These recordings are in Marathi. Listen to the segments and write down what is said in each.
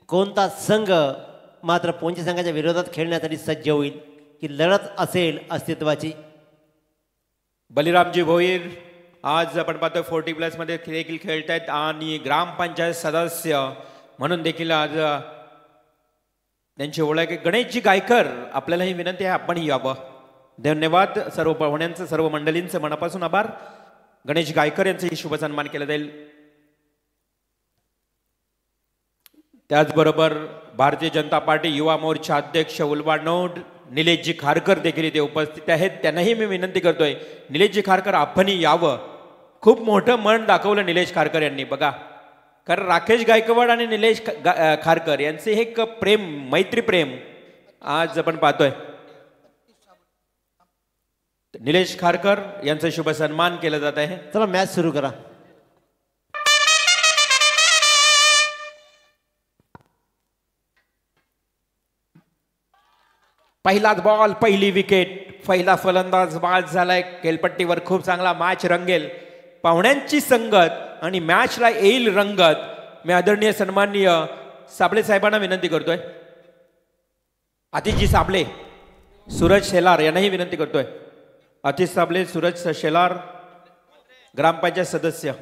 कोणता संघ मात्र पोंचे संघाच्या विरोधात खेळण्यासाठी सज्ज होईल की लढत असेल अस्तित्वाची. बलिरामजी भोईर आज आपण पाहतोय 40+ मध्ये देखील खेळत आहेत आणि ग्रामपंचायत सदस्य म्हणून देखील आज त्यांची ओळख आहे. गणेशजी गायकर आपल्याला ही विनंती आहे आपण यावं. धन्यवाद सर्व पाहुण्यांचं सर्व मंडळींचं मनापासून आभार. गणेश गायकर यांचा शुभ सन्मान केला जाईल. त्याचबरोबर भारतीय जनता पार्टी युवा मोर्चा अध्यक्ष उलवाडनोड निलेशजी खारकर देखील इथे उपस्थित आहेत. त्यांनाही मी विनंती करतोय निलेशजी खारकर आपणही यावं. खूप मोठं मन दाखवलं निलेश खारकर यांनी बघा. कारण राकेश गायकवाड आणि निलेश खारकर यांचे हे एक प्रेम मैत्री प्रेम आज आपण पाहतोय. निलेश खारकर यांचा शुभ सन्मान केला जात आहे. चला मॅच सुरू करा. पहिलाच बॉल पहिली विकेट. पहिला फलंदाज बाद झालाय. खेळपट्टीवर खूप चांगला मॅच रंगेल. पाहुण्यांची संगत आणि मॅचला येईल रंगत. मी आदरणीय सन्माननीय साबळे साहेबांना विनंती करतोय. आतिशजी साबळे सूरज शेलार यांनाही विनंती करतोय. आतिश साबळे सूरज शेलार ग्रामपंचायत सदस्य.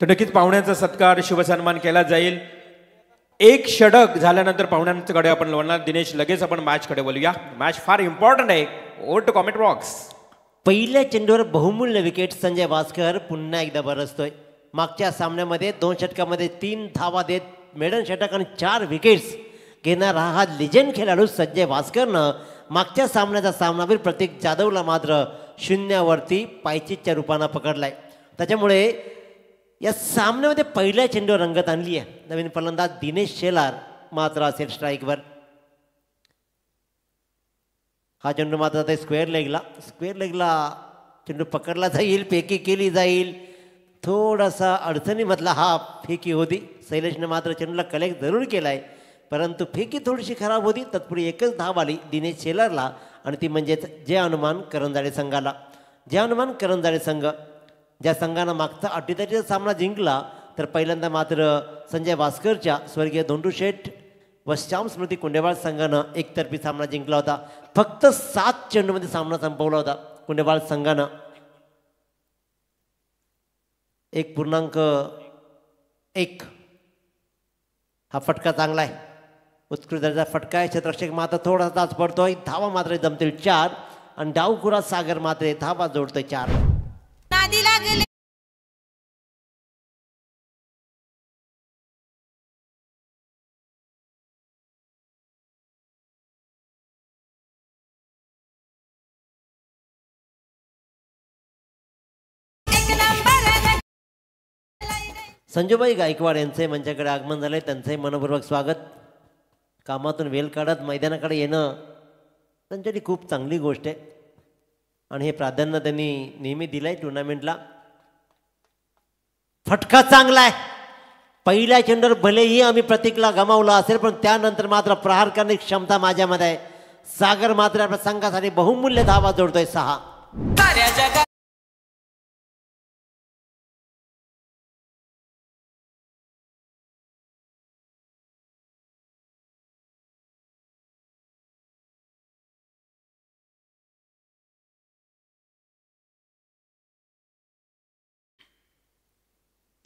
तर नक्कीच पाहुण्यांचा सत्कार शुभ सन्मान केला जाईल. एक षटक झाल्यानंतर पाहुण्यांकडे आपण वळणार. दिनेश लगेच आपण मॅच कडे बोलूया. मॅच फार इम्पॉर्टंट आहे. Over to comment box. पहिल्या चेंडूवर बहुमूल्य विकेट संजय भास्कर पुन्हा एकदा बरसतोय. मागच्या सामन्यामध्ये 2 षटकामध्ये 3 धावा देत मेडन षटक आणि 4 विकेट्स घेणारा हा लिजेंड खेळाडू संजय भास्करनं मागच्या सामन्याचा सामनावीर प्रतीक जाधवला मात्र 0वरती पायचीच्या रूपानं पकडलाय. त्याच्यामुळे या सामन्यामध्ये पहिल्या चेंडूवर रंगत आणली आहे. नवीन फलंदाज दिनेश शेलार मात्र असेल स्ट्राईकवर. हा चेंडू मात्र आता स्क्वेअर लेगला चेंडू पकडला जाईल. फेकी केली जाईल. थोडासा अडचणीमधला हा फेकी होती. शैलेशने मात्र चेंडूला कलेक्ट जरूर केलाय परंतु फेकी थोडीशी खराब होती. तत्पूर्वी एकच धाव आली दिनेश शेलारला आणि ती म्हणजेच जय हनुमान करंजाळे संघाला. जय हनुमान करंजाळे संघ ज्या संघानं मागचा अटीतटीचा सामना जिंकला तर पहिल्यांदा मात्र संजय भास्करच्या स्वर्गीय धोंडू शेठ व श्याम स्मृती कुंडेवाळ संघानं एकतर्फी सामना जिंकला होता. फक्त 7 चेंडूमध्ये सामना संपवला होता कुंडेवाळ संघानं. 1.1 हा फटका चांगला आहे. उत्कृष्ट दर्जाचा फटका आहे. क्षेत्ररक्षक मात्र थोडासा तास पडतोय. धावा मात्र जमतील 4 आणि डावखुरा सागर मात्र धावा जोडतोय 4. संजूबाई गायकवाड यांचे मंचाकडे आगमन झाले. त्यांचंही मनपूर्वक स्वागत. कामातून वेळ काढत मैदानाकडे येणं त्यांच्यासाठी खूप चांगली गोष्ट आहे आणि हे प्राधान्य त्यांनी नेहमी दिलंय टुर्नामेंटला. फटका चांगला आहे. पहिल्या चेंडूवर भलेही आम्ही प्रतीकला गमावला असेल पण त्यानंतर मात्र प्रहार करण्याची क्षमता माझ्यामध्ये आहे. सागर मात्र आपल्या संघासाठी बहुमूल्य धावा जोडतोय 6.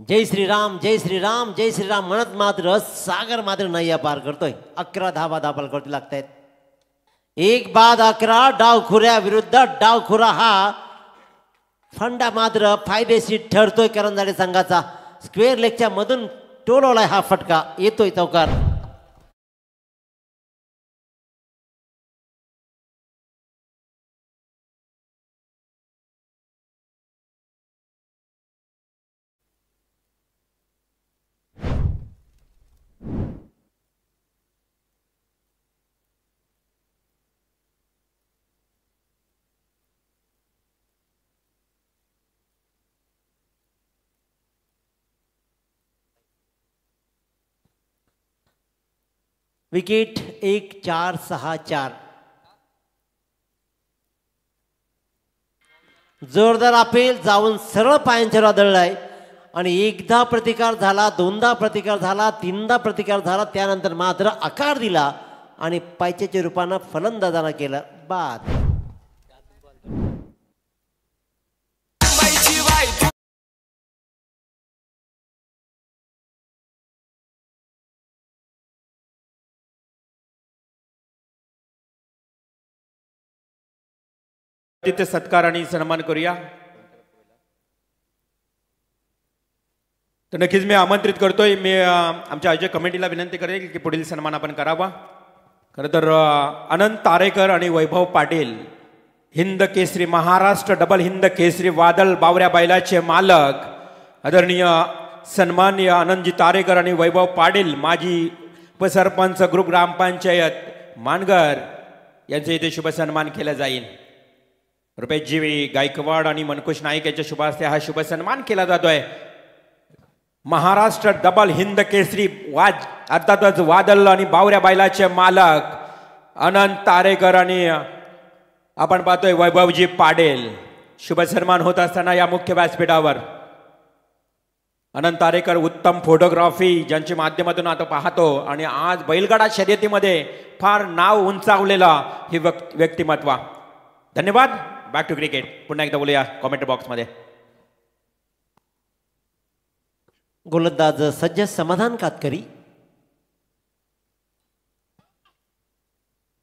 जय श्रीराम जय श्रीराम जय श्रीराम म्हणत मात्र सागर मात्र नय्या पार करतोय. 11 धावा दाबाल करती लागतायत. 1 बाद 11. डावखुऱ्या विरुद्ध डावखुरा हा फंडा मात्र फायदेशीर ठरतोय करंजाळे संघाचा. स्क्वेअर लेगच्या मधून टोलवलाय हा फटका. येतोय चौकार. विकेट 1-4-6-4. जोरदार अपील जाऊन सरळ पायांच्यावर आदळलाय आणि एकदा प्रतिकार झाला, दोनदा प्रतिकार झाला, तीनदा प्रतिकार झाला, त्यानंतर मात्र आकार दिला आणि पायच्याच्या रूपानं फलंदाजानं केलं बाद. तिथे सत्कार आणि सन्मान करूया. तर नक्कीच मी आमंत्रित करतोय, मी आमच्या अजय कमिटीला विनंती करेल की पुढील सन्मान आपण करावा. खरं तर अनंत तारेकर आणि वैभव पाटील हिंद केसरी, महाराष्ट्र डबल हिंद केसरी वादळ बावऱ्या बैलाचे मालक आदरणीय सन्माननीय आनंदजी तारेकर आणि वैभव पाटील, माजी उपसरपंच ग्रुप ग्रामपंचायत मानगर, यांचे इथे शुभ सन्मान केला जाईल. रुपेशजी गायकवाड आणि मनकुश नाईक यांच्या शुभ हस्ते हा शुभ सन्मान केला जातोय. महाराष्ट्र डबल हिंद केसरी अर्थातच वादळ आणि बावऱ्या बैलाचे मालक अनंत तारेकर आणि आपण पाहतोय वैभवजी पाटील, शुभ सन्मान होत असताना या मुख्य व्यासपीठावर अनंत तारेकर उत्तम फोटोग्राफी ज्यांच्या माध्यमातून आता पाहतो आणि आज बैलगाडा शर्यतीमध्ये फार नाव उंचावलेला हे व्यक्तिमत्व. धन्यवाद. Back to cricket. पुन्हा एकदा बोलूया कॉमेंट बॉक्समध्ये. गोलंदाज सज्ज समाधान कातकरी.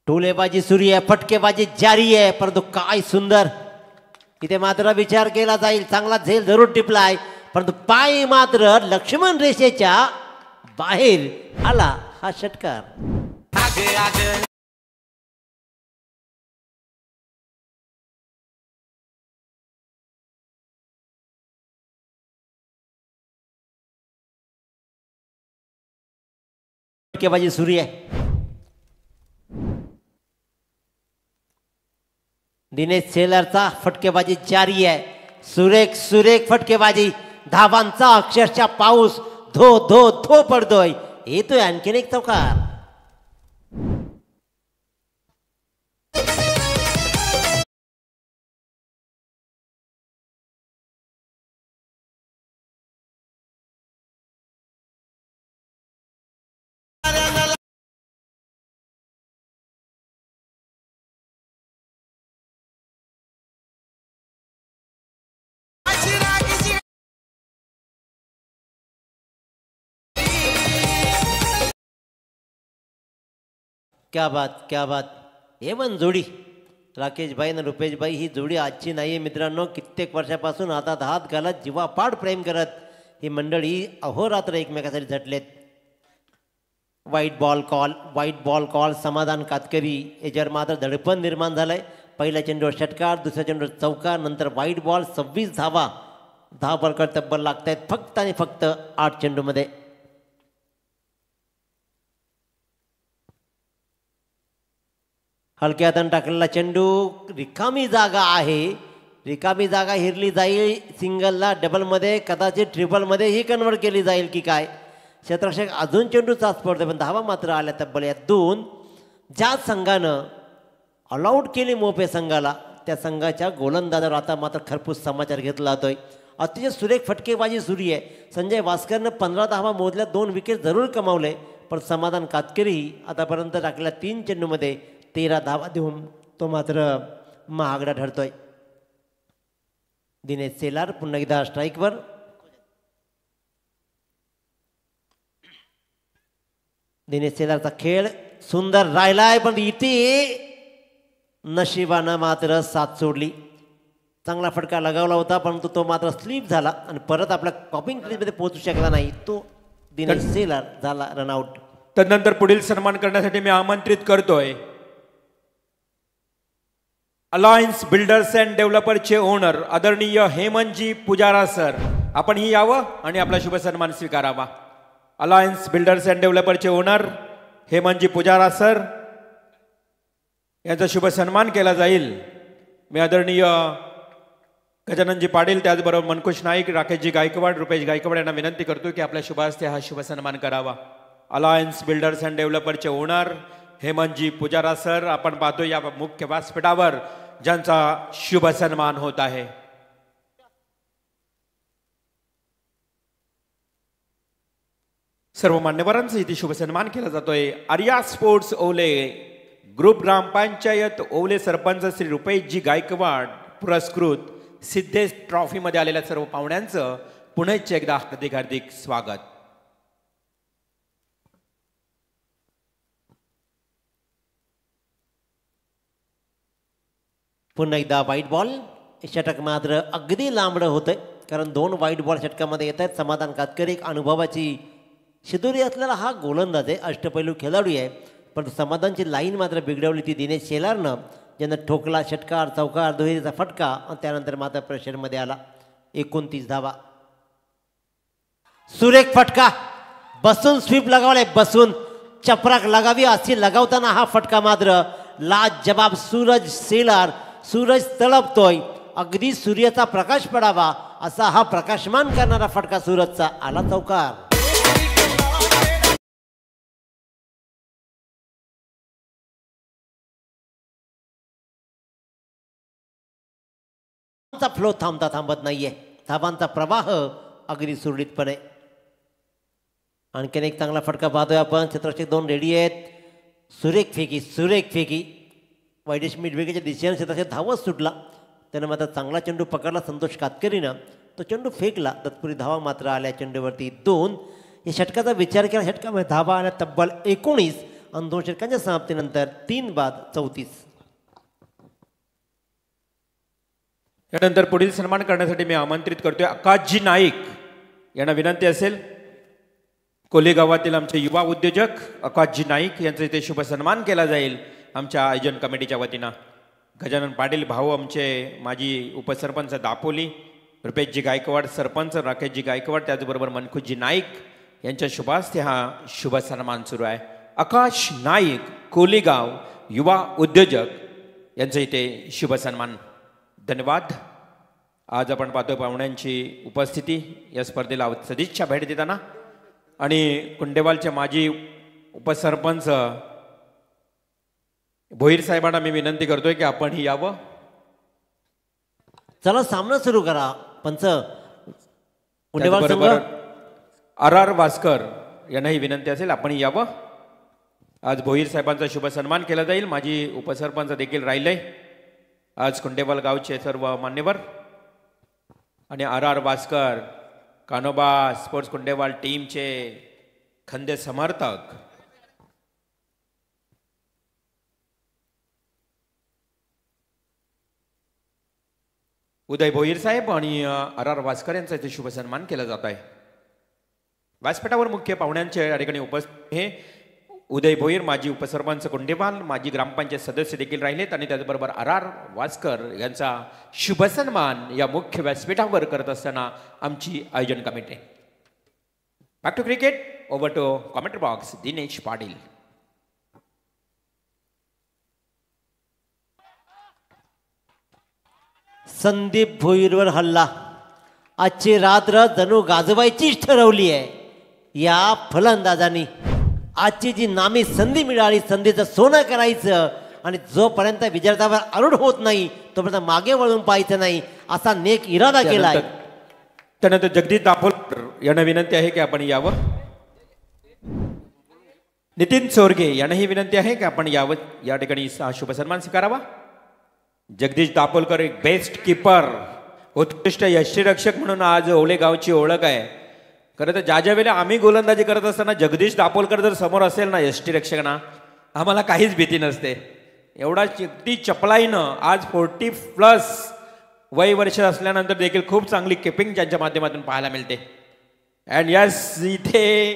टोलेबाजी सुरू आहे, फटकेबाजी जारी आहे, परंतु काय सुंदर इथे मात्र विचार केला जाईल. चांगला झेल जरूर टिपलाय, परंतु पाय मात्र लक्ष्मण रेषेच्या बाहेर आला हा षटकार. फटकेबाजी सुरू आहे. दिनेश सेलरचा फटकेबाजी जारी आहे. सुरेख सुरेख फटकेबाजी, धावांचा अक्षरशः पाऊस धो धो धो पडतोय. येतोय आणखीन एक चौकार. क्या बात क्या बात. एवन जोडी राकेशभाई आणि रुपेशभाई, ही जोडी आजची नाही आहे मित्रांनो. कित्येक वर्षापासून हातात हात घालत जीवापाड प्रेम करत ही मंडळी अहोरात्र एकमेकासाठी झटलेत. वाईट बॉल कॉल समाधान कातकरी याच्यावर मात्र धडपण निर्माण झालंय. पहिल्या चेंडूवर षटकार, दुसऱ्या चेंडूवर चौकार, नंतर वाईट बॉल. 26 धावा, 10 बळकट तब्बल लागत आहेत फक्त आणि फक्त 8 चेंडूमध्ये. हलक्या हाताने टाकलेला चेंडू, रिकामी जागा आहे, रिकामी जागा हिरली जाईल. सिंगलला डबलमध्ये, कदाचित ट्रिपलमध्ये ही कन्वर्ट केली जाईल की काय. क्षेत्ररक्षक अजून चेंडू चाच पडतोय, पण धावा मात्र आल्या तब्बल या 2. ज्या संघानं ऑलआउट केली मोपे संघाला, त्या संघाच्या गोलंदाजावर आता मात्र खरपूस समाचार घेतला जातोय. अतिशय सुरेख फटकेबाजी सुरू आहे. संजय वास्करनं 15 धावा मोजल्या, 2 विकेट जरूर कमावले, पण समाधान कातकरी आतापर्यंत टाकलेल्या 3 चेंडूमध्ये 13 धावा देऊन तो मात्र महागडा ठरतोय. दिनेश सेलार पुन्हा एकदा स्ट्राईकवर. दिनेश सेलारचा खेळ सुंदर राहिलाय, पण इथे नशिबानं मात्र साथ सोडली. चांगला फटका लगावला होता, परंतु तो मात्र स्लिप झाला आणि परत आपल्या कॉपिंग क्रीजमध्ये पोहोचू शकला नाही. तो दिनेश सेलार झाला रनआउट. तदनंतर पुढील सन्मान करण्यासाठी मी आमंत्रित करतोय अलायन्स बिल्डर्स अँड डेव्हलपरचे ओनर आदरणीय हेमंतजी पुजारा सर. आपणही यावं आणि आपला शुभ सन्मान स्वीकारावा. अलायन्स बिल्डर्स अँड डेव्हलपरचे ओनर हेमंतजी पुजारा सर यांचा शुभ सन्मान केला जाईल. मी आदरणीय गजाननजी पाटील, त्याचबरोबर मनकुश नाईक, राकेशजी गायकवाड, रुपेश गायकवाड यांना विनंती करतो की आपल्या शुभ हस्ते हा शुभ सन्मान करावा. अलायन्स बिल्डर्स अँड डेव्हलपरचे ओनर हेमंतजी पुजारा सर आपण पाहतो या मुख्य व्यासपीठावर ज्यांचा शुभ सन्मान होत आहे. सर्व मान्यवरांचा इथे शुभ सन्मान केला जातोय. आर्या स्पोर्ट्स ओले ग्रुप ग्रामपंचायत ओले सरपंच श्री रुपेशजी गायकवाड पुरस्कृत सिद्धेश ट्रॉफी मध्ये आलेल्या सर्व पाहुण्यांचं पुन्हा एकदा हार्दिक हार्दिक स्वागत. पुन्हा एकदा व्हाईट बॉल. षटक मात्र अगदी लांबडं होतंय कारण 2 व्हाईट बॉल षटकामध्ये येत आहेत. समाधान कातकर एक अनुभवाची शिदोरी असलेला हा गोलंदाज आहे, अष्टपैलू खेळाडू आहे, पण समाधानची लाईन मात्र बिघडवली ती दिनेश शेलारनं, ज्यानं ठोकला षटकार चौकार दुहेरीचा फटका आणि त्यानंतर मात्र प्रेशरमध्ये आला. 29 धावा. सुरेख फटका बसून स्वीप लगावले, बसून चपराक लगावी अशी लगावताना हा फटका मात्र लाजवाब सूरज शेलार. सूरज तळपतोय, अगदी सूर्याचा प्रकाश पडावा असा हा प्रकाशमान करणारा फटका सूरजचा आला. चौकार. फ्लो थांबता थांबत नाहीये, धाबांचा प्रवाह अगदी सुरळीतपणे. आणखीन एक चांगला फटका पाहतोय आपण. क्षेत्ररक्षक 2 रेडी आहेत. सुरेख फेकी, सुरेख फेकी. वैदेश मिडवेगेच्या दिशेने क्षेत्ररक्षक धावत सुटला, त्यानं मात्र चांगला चेंडू पकडला संतोष कातकरीनं, तो चेंडू फेकला. तत्पुरी धावा मात्र आल्या चेंडूवरती 2. या षटकाचा विचार केला, षटकामध्ये धावा आल्या तब्बल 19 आणि 2 षटकांच्या समाप्तीनंतर 3 बाद 34. यानंतर पुढील सन्मान करण्यासाठी मी आमंत्रित करतोय आकाशजी नाईक यांना विनंती असेल. कोलेगावातील आमचे युवा उद्योजक आकाशजी नाईक यांचा इथे शुभ सन्मान केला जाईल आमच्या आयोजन कमिटीच्या वतीनं. गजानन पाटील भाऊ आमचे माजी उपसरपंच दापोली, रुपेशजी गायकवाड सरपंच, राकेशजी गायकवाड, त्याचबरोबर मनखुजी नाईक यांच्या शुभास्ते हा शुभ सन्मान सुरू आहे. आकाश नाईक कोलेगाव युवा उद्योजक यांचा इथे शुभ सन्मान. धन्यवाद. आज आपण पाहतो पाहुण्यांची उपस्थिती या स्पर्धेला सदिच्छा भेट देताना आणि कुंडेवालच्या माजी उपसरपंच भोईर साहेबांना मी विनंती करतोय की आपण ही यावं. चला सामना सुरू करा. पंच कुंडेवाल संघ RR वास्कर यांनाही विनंती असेल आपण यावं. आज भोईर साहेबांचा शुभ सन्मान केला जाईल. माजी उपसरपंच देखील राहिले आज कुंडेवाल गावचे सर्व मान्यवर आणि RR वास्कर कानोबा स्पोर्ट्स कुंडेवाल टीमचे खंदे समर्थक. उदय भोईर साहेब आणि RR वास्कर यांचा इथे शुभ सन्मान केला जात आहे. व्यासपीठावर मुख्य पाहुण्यांचे या ठिकाणी उपस्थित हे उदय भोईर माजी उपसरपंच कुंडेवाल, माजी ग्रामपंचायत सदस्य देखील राहिलेत आणि त्याचबरोबर RR वास्कर यांचा शुभ सन्मान या मुख्य व्यासपीठावर करत असताना आमची आयोजन committee. Back to cricket. Over to commentary box Dinesh Patil. Sandeep भोईरवर हल्ला. आजची रात्र जणू गाजवायचीच ठरवली आहे या फलंदाजांनी. आजची जी नामी संधी मिळाली, संधीचं सोनं करायचं आणि जोपर्यंत विजयावर आरूढ होत नाही तोपर्यंत मागे वळून पाहायचं नाही असा नेक इरादा केला आहे. त्यानंतर जगदीश दापोलकर यांना विनंती आहे की आपण यावं. नितीन चोरगे यांनाही विनंती आहे की आपण यावं, या ठिकाणी शुभ सन्मान स्वीकारावा. जगदीश दापोलकर एक बेस्ट कीपर, उत्कृष्ट यष्टीरक्षक म्हणून आज ओले गावची ओळख आहे. खरं तर ज्या वेळेला आम्ही गोलंदाजी करत असताना जगदीश दापोलकर जर समोर असेल ना यष्टीरक्षकांना, आम्हाला काहीच भीती नसते. एवढा अगदी चपलाईनं आज 40+ वय वर्ष असल्यानंतर देखील खूप चांगली किपिंग ज्यांच्या माध्यमातून पाहायला मिळते. अँड यस, इथे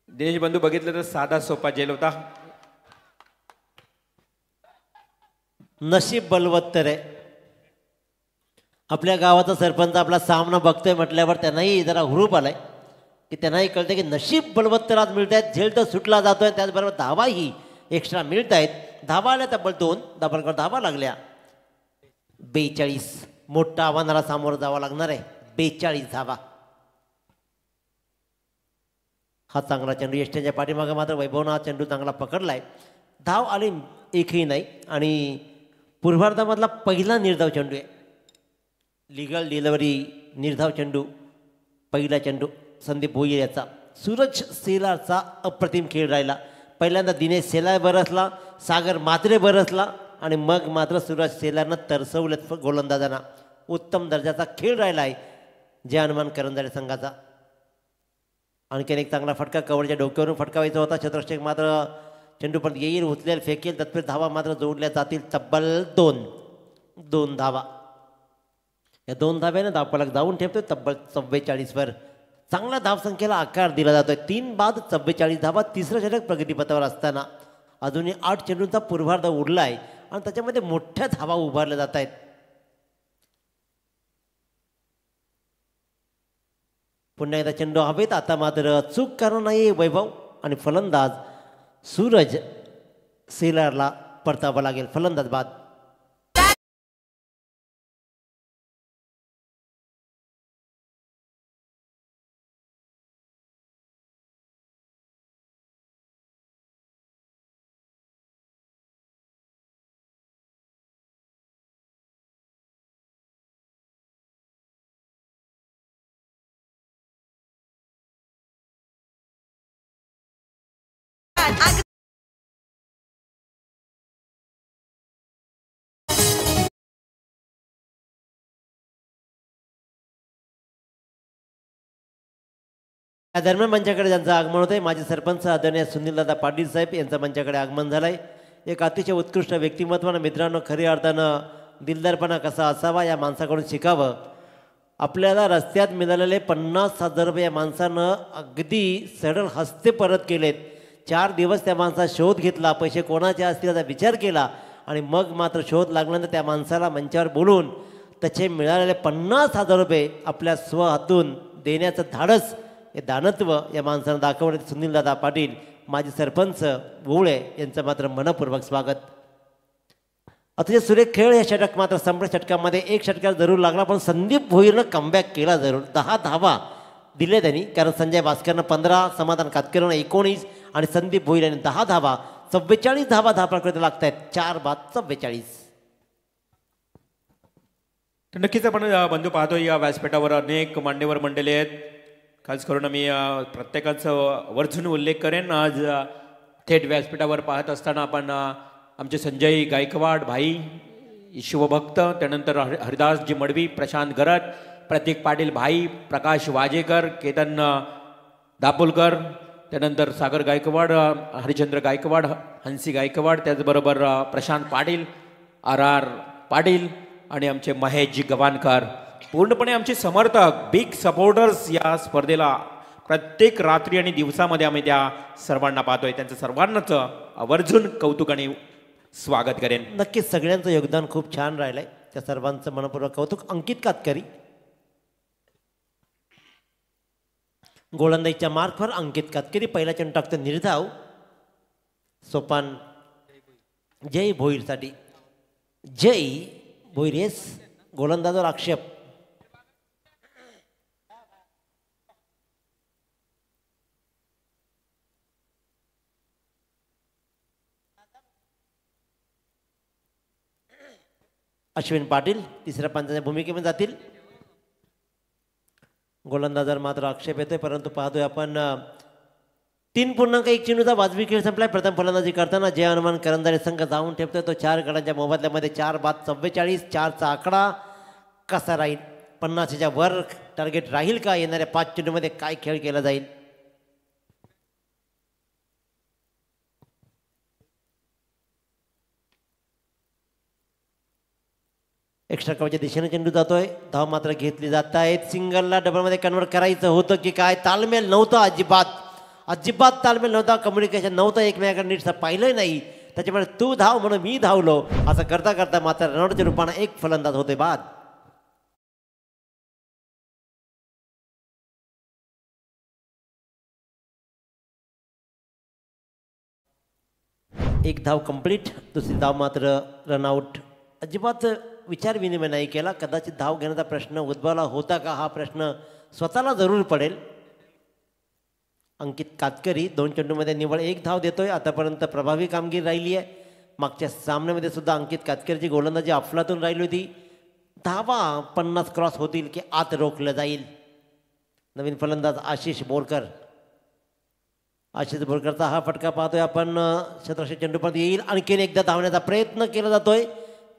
देशबंधू बघितलं तर साधा सोपा जेल होता. नशीब बलवत्तर आहे. आपल्या गावाचा सरपंच आपला सामना बघतोय म्हटल्यावर त्यांनाही जरा हुरूप आलाय की त्यांनाही कळतं की नशीब बलवत्तर आज मिळत आहेत. झेल तर सुटला जातोय, त्याचबरोबर धावाही एक्स्ट्रा मिळत आहेत. धावा आल्या तब्बल 2, दाबलकर धावा लागल्या 42. मोठ्या आव्हानाला सामोरं जावं लागणार आहे. 42 धावा. हा चांगला चेंडू यष्ट्यांच्या पाठीमागं मात्र वैभवनं हा चेंडू चांगला पकडला आहे. धाव आली एकही नाही आणि पूर्वार्धामधला पहिला निर्धाव चेंडू आहे. लिगल डिलिव्हरी निर्धाव चेंडू, पहिला चेंडू संदीप भोईर याचा. सूरज सेलारचा अप्रतिम खेळ राहिला. पहिल्यांदा दिनेश सेलार बरसला, सागर मात्रे बरसला आणि मग मात्र सूरज सेलारनं तरसवलं गोलंदाजांना. उत्तम दर्जाचा खेळ राहिला आहे जय हनुमान करंजाडे संघाचा. आणखीन एक चांगला फटका कवरच्या डोक्यावरून फटकावायचा होता. क्षेत्ररक्षक मात्र चेंडू पण येईल, उचलेल, फेकेल, तत्पर धावा मात्र जोडल्या जातील. तब्बल दोन धावा. या 2 धाव्यानं धावफलक जाऊन ठेवतोय तब्बल 44वर. चांगल्या धावसंख्येला आकार दिला जातोय. 3 बाद 44 धावा. तिसरं षटक प्रगतीपथावर असताना अजूनही 8 चेंडूंचा पूर्वार्ध उरला आहे आणि त्याच्यामध्ये मोठ्या धावा उभारल्या जात आहेत. पुन्हा एकदा चेंडू हवेत. आता मात्र चूक करणार नाही वैभव आणि फलंदाज सूरज सेलारला परतावं लागेल. फलंदाज बाद. या दरम्यान मंचाकडे ज्यांचं आगमन होतं आहे माजी सरपंच आदरणीय सुनीलदादा पाटील साहेब यांचं मंचाकडे आगमन झालं आहे. एक अतिशय उत्कृष्ट व्यक्तिमत्वानं मित्रांनो, खऱ्या अर्थानं दिलदारपणा कसा असावा या माणसाकडून शिकावं. आपल्याला रस्त्यात मिळालेले 50,000 रुपये या माणसानं अगदी सरळ हस्ते परत केलेत. 4 दिवस त्या माणसाचा शोध घेतला, पैसे कोणाचे असतील याचा विचार केला आणि मग मात्र शोध लागल्यानंतर त्या माणसाला मंचावर बोलून त्याचे मिळालेले 50,000 रुपये आपल्या स्वहातून देण्याचं धाडस, हे दानत्व या माणसानं दाखवले. सुनीलदादा पाटील माजी सरपंच वोळे यांचं मात्र मनपूर्वक स्वागत. अतिशय सुरेख खेळ. हे षटक मात्र संपूर्ण षटकामध्ये एक षटकार जरूर लागला, पण संदीप भोईरनं कमबॅक केला जरूर. 10 धावा दिले त्यांनी, कारण संजय भास्करनं 15, समाधान कातकरनं 19 आणि संदीप भोईर यांनी 10 धावा. 44 धावा धावफलकाकडे लागत आहेत. 4 बाद 44. तर नक्कीच आपण बंधू पाहतो या व्यासपीठावर अनेक मान्यवर मंडळी आहेत. खास करून मी प्रत्येकाचं वर्जून उल्लेख करेन. आज थेट व्यासपीठावर पाहत असताना आपण आमचे संजय गायकवाड भाई, शिवभक्त, त्यानंतर हरिदासजी मडवी, प्रशांत गरत, प्रतीक पाटील भाई, प्रकाश वाजेकर, केतन दापोलकर, त्यानंतर सागर गायकवाड, हरिचंद्र गायकवाड, हंसी गायकवाड, त्याचबरोबर प्रशांत पाटील, RR पाटील आणि आमचे महेशजी गवानकर, पूर्णपणे आमचे समर्थक, बिग सपोर्टर्स या स्पर्धेला प्रत्येक रात्री आणि दिवसामध्ये आम्ही त्या सर्वांना पाहतोय. त्यांचं सर्वांनाच आवर्जून कौतुक आणि स्वागत करेन. नक्कीच सगळ्यांचं योगदान खूप छान राहिलंय. त्या सर्वांचं मनपूर्वक कौतुक. अंकित कातकरी गोलंदाजीच्या मार्कवर अंकित कातकरी पहिला चेंडू टाकतो निर्धाव. सोपान जय भोईरसाठी. जय भोईर येस. गोलंदाजावर आक्षेप. अश्विन पाटील तिसऱ्या पंचाच्या भूमिकेमध्ये जातील. गोलंदाजावर मात्र आक्षेप येतोय, परंतु पाहतोय आपण 3.1 चेंडूचा वाजवी खेळ संपलाय. प्रथम फलंदाजी करताना जय हनुमान करंजाडे संघ जाऊन ठेवतोय तो 4 गडांच्या मोबदल्यामध्ये. 4 बाद 44. 4चा आकडा कसा राहील? 50च्या वर टार्गेट राहील का? येणाऱ्या 5 चेंडूमध्ये काय खेळ केला जाईल? एक्स्ट्रा कवच्या दिशेने चेंडू जातोय. धाव मात्र घेतली जात आहेत. सिंगलला डबलमध्ये कन्वर्ट करायचं होतं की काय? तालमेल नव्हता, अजिबात तालमेल नव्हता, कम्युनिकेशन नव्हतं, एकमेकांना नीट पाहिलं नाही. त्याच्यामुळे तू धाव म्हणून मी धावलो असं करता करता मात्र रनआउटच्या रूपाने एक फलंदाज होते बाद. एक धाव कंप्लीट. दुसरी धाव मात्र रनआउट. अजिबात विचार विनिमय नाही केला. कदाचित धाव घेण्याचा प्रश्न उद्भवला होता का हा प्रश्न स्वतःला जरूर पडेल. अंकित कातकरी 2 चेंडूमध्ये निव्वळ 1 धाव देतोय. आतापर्यंत प्रभावी कामगिरी राहिली आहे. मागच्या सामन्यामध्ये सुद्धा अंकित कातकरीची गोलंदाजी अफलातून राहिली होती. धावा 50 क्रॉस होतील की आत रोखलं जाईल. नवीन फलंदाज आशिष बोरकर. आशिष बोरकरचा हा फटका पाहतोय आपण. क्षेत्ररक्षक चेंडूपर्यंत येईल. आणखीन एकदा धावण्याचा प्रयत्न केला जातोय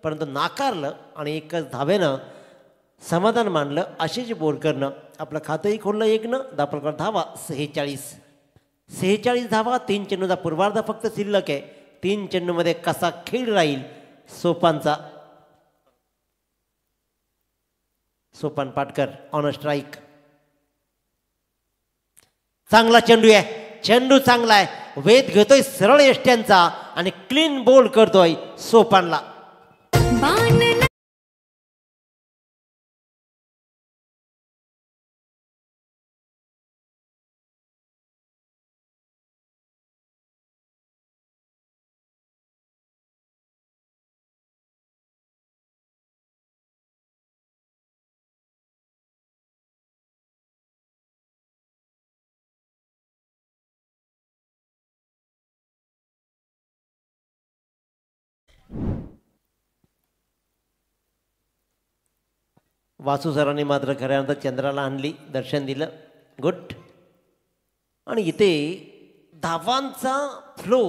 परंतु नाकारलं आणि एकच धावेनं समाधान मानलं आशिष बोरकरनं. आपलं खातंही खोललं 1नं. दापलकर धावा 46 धावा. 3 चेंडूचा पूर्वार्ध फक्त शिल्लक आहे. 3 चेंडूमध्ये कसा खेळ राहील सोपानचा. Sopan Patkar on a strike. चांगला चेंडू आहे. चेंडू चांगला आहे. वेध घेतोय सरळ यष्ट्यांचा आणि क्लीन बोल करतोय सोपानला. वासू सरांनी मात्र खऱ्यानंतर चंद्राला आणली. दर्शन दिलं. गुड. आणि इथे धावांचा फ्लो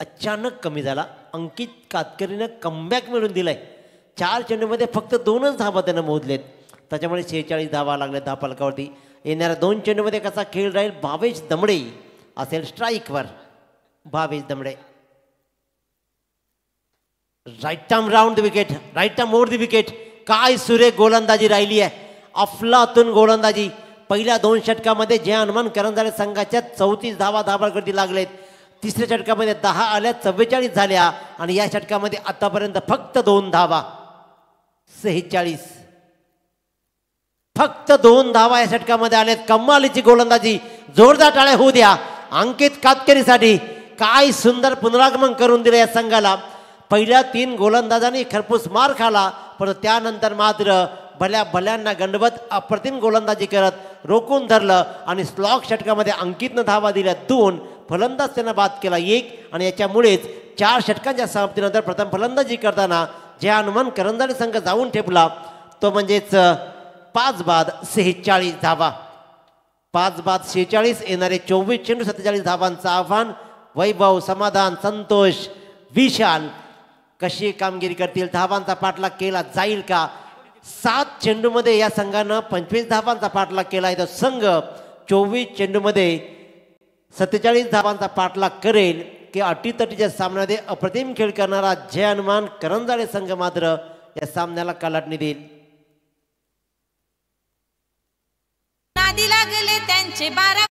अचानक कमी झाला. अंकित कातकरीनं कमबॅक मिळून दिलाय. 4 चेंडूमध्ये फक्त 2च धावा त्यानं मोजलेत. त्याच्यामुळे 46 धावा लागल्या धापलकावरती. येणाऱ्या 2 चेंडूमध्ये कसा खेळ राहील. भावेश दमडे असेल स्ट्राईकवर. Bhavesh Damde. Right arm round the wicket. Right arm over the wicket. काय सुरेख गोलंदाजी राहिली आहे. अफलातून गोलंदाजी. पहिल्या 2 षटकामध्ये जे अनुमान करंजाळे संघाच्या 34 धावा धाबांवरती लागलेत. तिसऱ्या षटकामध्ये 10 आल्या, 44 झाल्या आणि या षटकामध्ये आतापर्यंत फक्त 2 धावा. 46. फक्त 2 धावा या षटकामध्ये आल्यात. कमालीची गोलंदाजी. जोरदार टाळ्या होऊ द्या अंकित कातकरीसाठी. काय सुंदर पुनरागमन करून दिलं या संघाला. पहिल्या 3 गोलंदाजांनी खरपूस मार खाला परंतु त्यानंतर मात्र भल्यांना गंडवत अप्रतिम गोलंदाजी करत रोखून धरलं आणि स्लॉग षटकामध्ये अंकितनं धावा दिल्या 2. फलंदाज त्यांना बाद केला 1 आणि याच्यामुळेच 4 षटकांच्या समाप्तीनंतर प्रथम फलंदाजी करताना जे अनुमान करंजाळे संघ जाऊन ठेपला तो म्हणजेच 5 बाद 46 धावा. 5 बाद 46. येणारे 24 चेंडू 47 धावांचं आव्हान. वैभव, समाधान, संतोष, विशाल कशी कामगिरी करतील. धावांचा पाठलाग केला जाईल का. 7 चेंडूमध्ये या संघानं 25 धावांचा पाठलाग केला आहे. तो संघ 24 चेंडूमध्ये 47 धावांचा पाठलाग करेल की अटीतटीच्या सामन्यामध्ये अप्रतिम खेळ करणारा जय हनुमान करंजाळे संघ मात्र या सामन्याला कलाटणी देईल. नादी लागले त्यांचे 12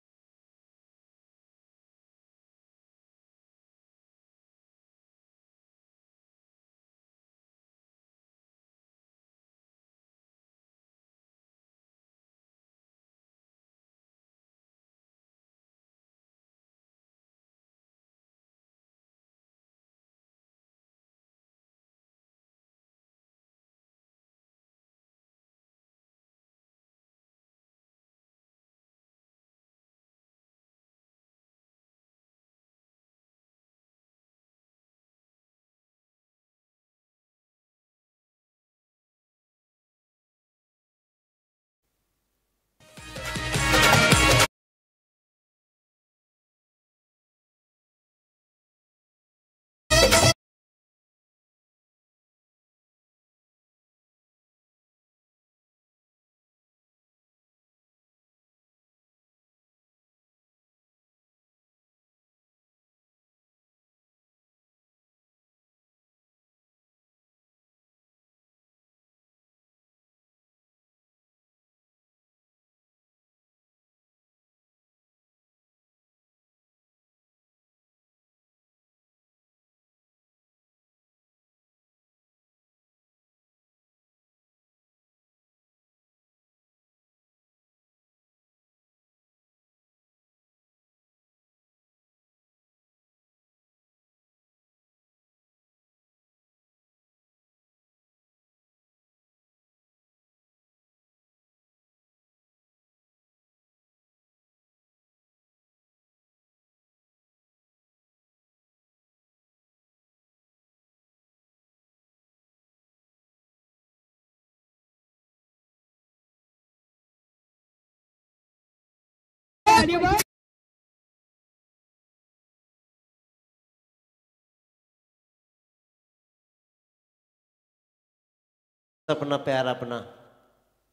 अपना प्यार अपना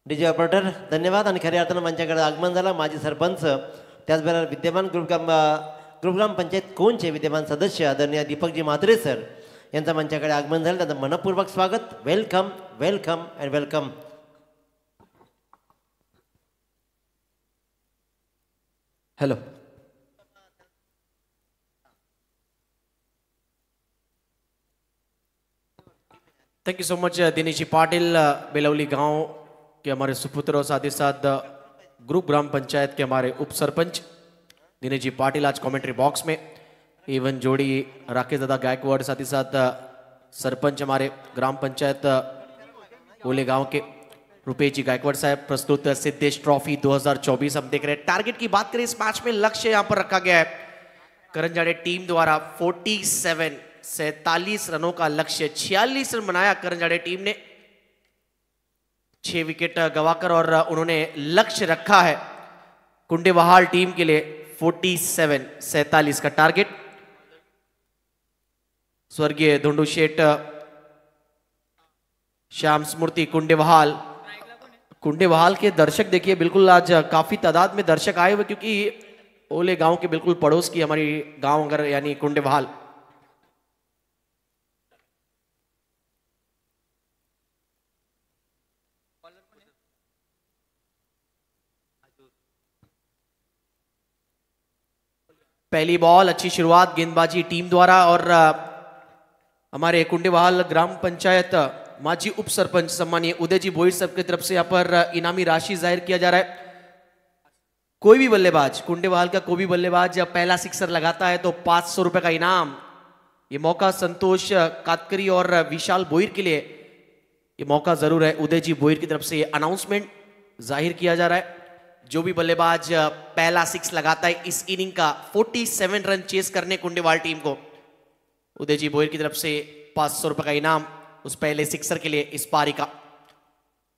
डीजे ऑपरेटर धन्यवाद. आणि खऱ्या अर्थानं मंचाकडे आगमन झाला माजी सरपंच त्याचबरोबर विद्यमान ग्रुपग्राम पंचायत कोणचे विद्यमान सदस्य आदरणीय दीपकजी म्हात्रे सर यांचं मंचाकडे आगमन झालं. त्यांचं मनपूर्वक स्वागत. Welcome welcome and welcome. Hello. Thank you so much Dinesh ji Patil, Belauli गांव के हमारे सुपुत्र और साथ ही साथ ग्रुप ग्राम पंचायत के हमारे उप सरपंच दिनेश जी पाटिल आज कमेंट्री बॉक्स में. इवन जोड़ी राकेश दादा गायकवाड़, साथ ही साथ सरपंच हमारे ग्राम पंचायत ओले गांव के रुपेश जी गायकवाड़ साहब. प्रस्तुत सिद्धेश ट्रॉफी 2024 हम देख रहे हैं. टारगेट की बात करें इस मैच में, लक्ष्य यहां पर रखा गया है करण जाड़े टीम द्वारा 47 रनों का लक्ष्य. 46 रन बनाया करण जाड़े टीम ने, 6 विकेट गवाकर, और उन्होंने लक्ष्य रखा है कुंडेबहाल टीम के लिए 47 का टारगेट. स्वर्गीय धुंडू शेठ श्याम स्मृति कुंडेबहाल के दर्शक देखिए बिल्कुल आज काफी तादाद में दर्शक आए हुए, क्योंकि ओले गांव के बिल्कुल पड़ोस की हमारी गांव अगर यानी कुंडेबहाल. पहली बॉल, अच्छी शुरुआत गेंदबाजी टीम द्वारा, और हमारे कुंडेबहाल ग्राम पंचायत माजी उप सरपंच सम्मानीय उदयजी भोईर साहब की तरफ से यहाँ पर इनामी राशि जाहिर किया जा रहा है. कोई भी बल्लेबाज, कुंडेबहाल का कोई भी बल्लेबाज पहला सिक्सर लगाता है तो 500 रुपए का इनाम. ये मौका संतोष कातकरी और विशाल भोईर के लिए ये मौका जरूर है. उदयजी भोईर की तरफ से ये अनाउंसमेंट जाहिर किया जा रहा है. जो भी बल्लेबाज पहला सिक्स लगाता है इस इनिंग का 47 रन चेस करने कुंडेबहाल टीम को, उदयजी भोईर की तरफ से 500 रुपए का इनाम उस पहले सिक्सर के लिए इस पारी का.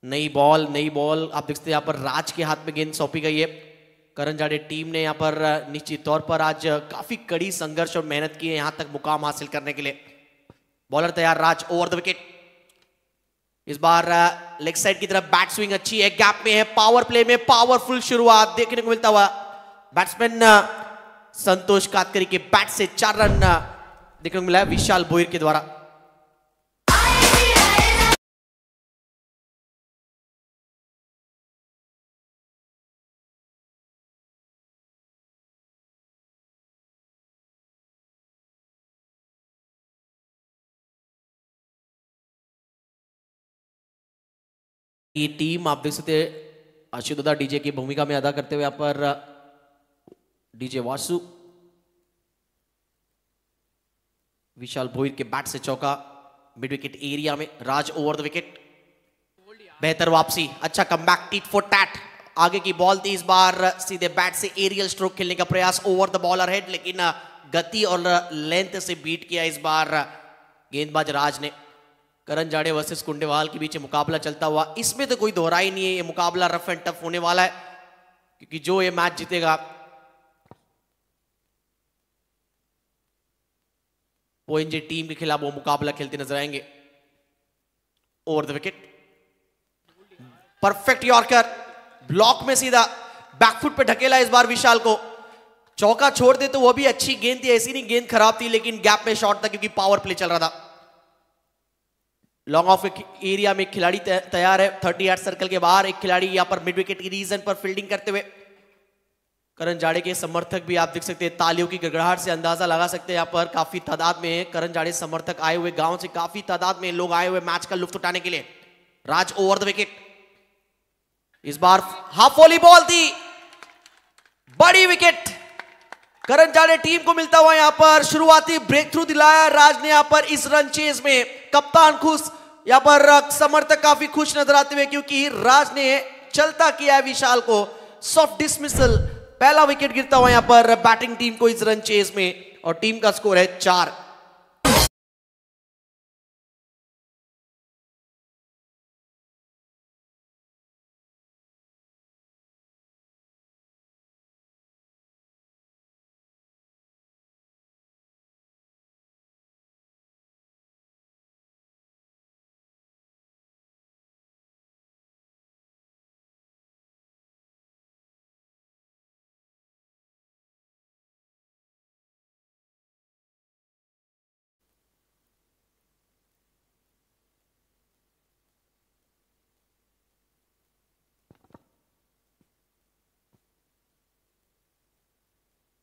नई बॉल आप देखते हैं यहाँ पर राज के हाथ में गेंद सौंपी गई है. करण जाड़े टीम ने यहाँ पर निश्चित तौर पर आज काफी कड़ी संघर्ष और मेहनत की है यहाँ तक मुकाम हासिल करने के लिए. बॉलर तैयार, राज ओवर द विकेट. इस बार लेग साइड की तरफ बैट स्विंग अच्छी है, गैप में है, पावर प्ले में पावरफुल शुरुआत देखने को मिलता हुआ. बैट्समैन संतोष कातकरी के बैट से 4 रन देखने को मिला है विशाल भोईर के द्वारा. ये टीम आप देख सकते हैं आशुदादा डीजे की भूमिका में अदा करते हुए यहाँ पर डीजे वासु, विशाल भोईर के बैट से चौका मिड विकेट एरिया में. राज ओवर द विकेट, बेहतर वापसी, अच्छा कमबैक, टीट फॉर टैट. आगे की बॉल थी, इस बार सीधे बैट से एरियल स्ट्रोक खेलने का प्रयास, ओवर द बॉलर हेड, लेकिन गति और लेंथ से बीट किया इस बार गेंदबाज राज ने. करण जाड़े वर्सेस कुंडेबहाल के बीच मुकाबला चलता हुआ, इसमें तो कोई दोहराई नहीं है, ये मुकाबला रफ एंड टफ होने वाला है, क्योंकि जो ये मैच जीतेगा ओएनजी टीम के खिलाफ वो मुकाबला खेलते नजर आएंगे. Over the wicket, perfect yorker, block में सीधा बैकफुट पे ढकेला इस बार विशाल को. चौका छोड़ दे तो वो भी अच्छी गेंद थी, ऐसी नहीं गेंद खराब थी, लेकिन गैप में शॉट था क्योंकि पावर प्ले चल रहा था. लॉन्ग ऑफ एरिया में खिलाड़ी तैयार है, 30 यार्ड सर्कल के बाहर एक खिलाड़ी यहां पर मिड विकेट की रीजन पर फील्डिंग करते हुए. करण जाड़े के समर्थक भी आप देख सकते हैं, तालियों की गड़गड़ाहट से अंदाजा लगा सकते हैं यहाँ पर काफी तादाद में करण जाड़े समर्थक आए हुए, गांव से काफी तादाद में लोग आए हुए मैच का लुत्फ उठाने के लिए. राज ओवर द विकेट, इस बार हाफ वॉली बॉल थी, बड़ी विकेट करण जाड़े टीम को मिलता हुआ. यहां पर शुरुआती ब्रेक थ्रू दिलाया राज ने यहाँ पर इस रन चेज में. कप्तान खुश, यहां पर समर्थक काफी खुश नजर आते हुए, क्योंकि राज ने चलता किया है विशाल को. सॉफ्ट डिसमिसल, पहला विकेट गिरता हुआ यहां पर बैटिंग टीम को इस रन चेज में, और टीम का स्कोर है 4.